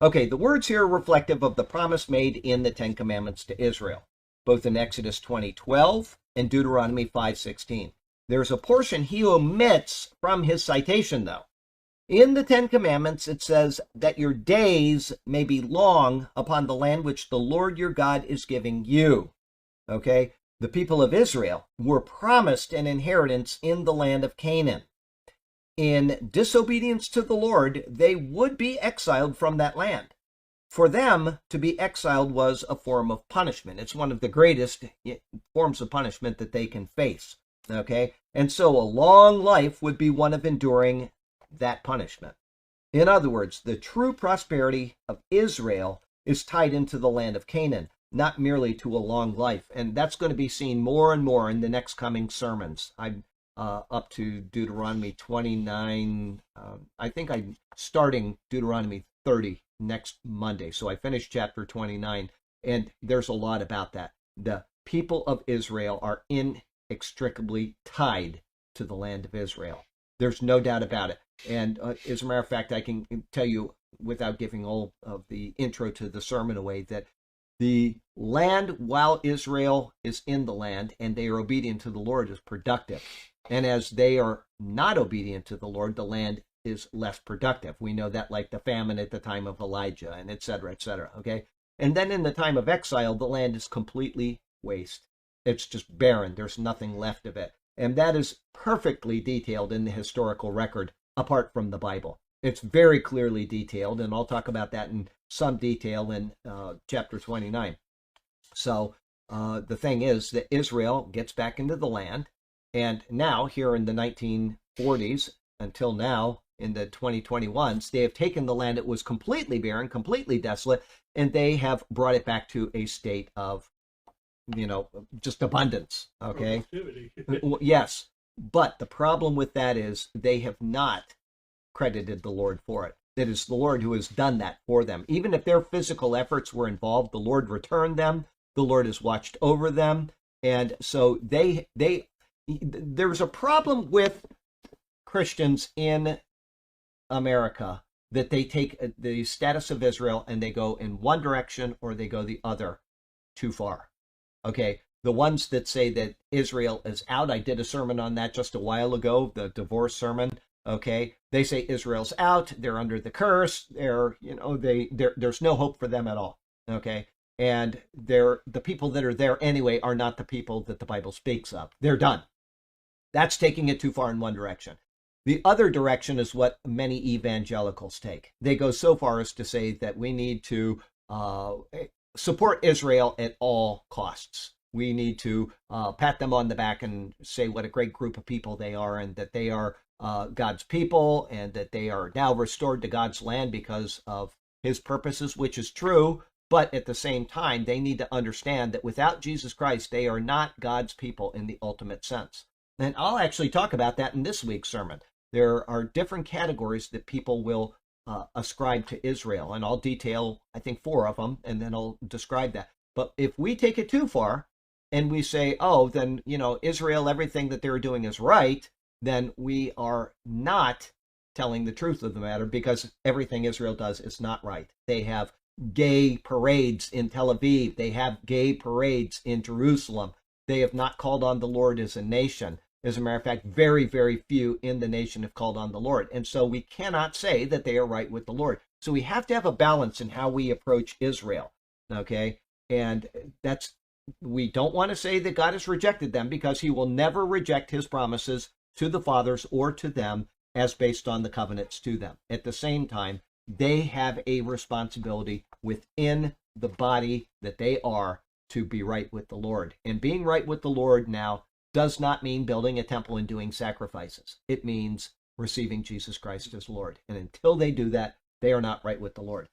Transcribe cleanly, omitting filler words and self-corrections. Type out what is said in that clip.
Okay, the words here are reflective of the promise made in the Ten Commandments to Israel, both in Exodus 20:12 and Deuteronomy 5:16. There's a portion he omits from his citation, though. In the Ten Commandments, it says that your days may be long upon the land which the Lord your God is giving you. Okay? The people of Israel were promised an inheritance in the land of Canaan. In disobedience to the Lord, they would be exiled from that land. For them, to be exiled was a form of punishment. It's one of the greatest forms of punishment that they can face. Okay? And so a long life would be one of enduring that punishment. In other words, the true prosperity of Israel is tied into the land of Canaan, not merely to a long life. And that's going to be seen more and more in the next coming sermons. I'm up to Deuteronomy 29. I think I'm starting Deuteronomy 30 next Monday. So I finished chapter 29, and there's a lot about that. The people of Israel are inextricably tied to the land of Israel. There's no doubt about it. And as a matter of fact, I can tell you, without giving all of the intro to the sermon away, that the land, while Israel is in the land and they are obedient to the Lord, is productive. And as they are not obedient to the Lord, the land is less productive. We know that, like the famine at the time of Elijah, and et cetera, okay? And then in the time of exile, the land is completely waste. It's just barren. There's nothing left of it. And that is perfectly detailed in the historical record, apart from the Bible. It's very clearly detailed, and I'll talk about that in some detail in chapter 29. So the thing is that Israel gets back into the land, and now, here in the 1940s, until now, in the 2021s, they have taken the land that was completely barren, completely desolate, and they have brought it back to a state of, just abundance, okay? Yes, but the problem with that is they have not credited the Lord for it. It is the Lord who has done that for them. Even if their physical efforts were involved, the Lord returned them. The Lord has watched over them. And so there's a problem with Christians in America, that they take the status of Israel and they go in one direction or they go the other too far. Okay, the ones that say that Israel is out, I did a sermon on that just a while ago, the divorce sermon. Okay, they say Israel's out, they're under the curse, there's no hope for them at all. Okay, and the people that are there anyway are not the people that the Bible speaks of. They're done. That's taking it too far in one direction. The other direction is what many evangelicals take. They go so far as to say that we need to support Israel at all costs. We need to pat them on the back and say what a great group of people they are, and that they are God's people, and that they are now restored to God's land because of his purposes, which is true. But at the same time, they need to understand that without Jesus Christ, they are not God's people in the ultimate sense. And I'll actually talk about that in this week's sermon. There are different categories that people will ascribe to Israel, and I'll detail, I think, 4 of them, and then I'll describe that. But if we take it too far and we say, oh, then, Israel, everything that they're doing is right, then we are not telling the truth of the matter, because everything Israel does is not right. They have gay parades in Tel Aviv. They have gay parades in Jerusalem. They have not called on the Lord as a nation. As a matter of fact, very, very few in the nation have called on the Lord. And so we cannot say that they are right with the Lord. So we have to have a balance in how we approach Israel, okay? And we don't want to say that God has rejected them, because he will never reject his promises to the fathers or to them as based on the covenants to them. At the same time, they have a responsibility within the body that they are to be right with the Lord. And being right with the Lord now does not mean building a temple and doing sacrifices. It means receiving Jesus Christ as Lord. And until they do that, they are not right with the Lord.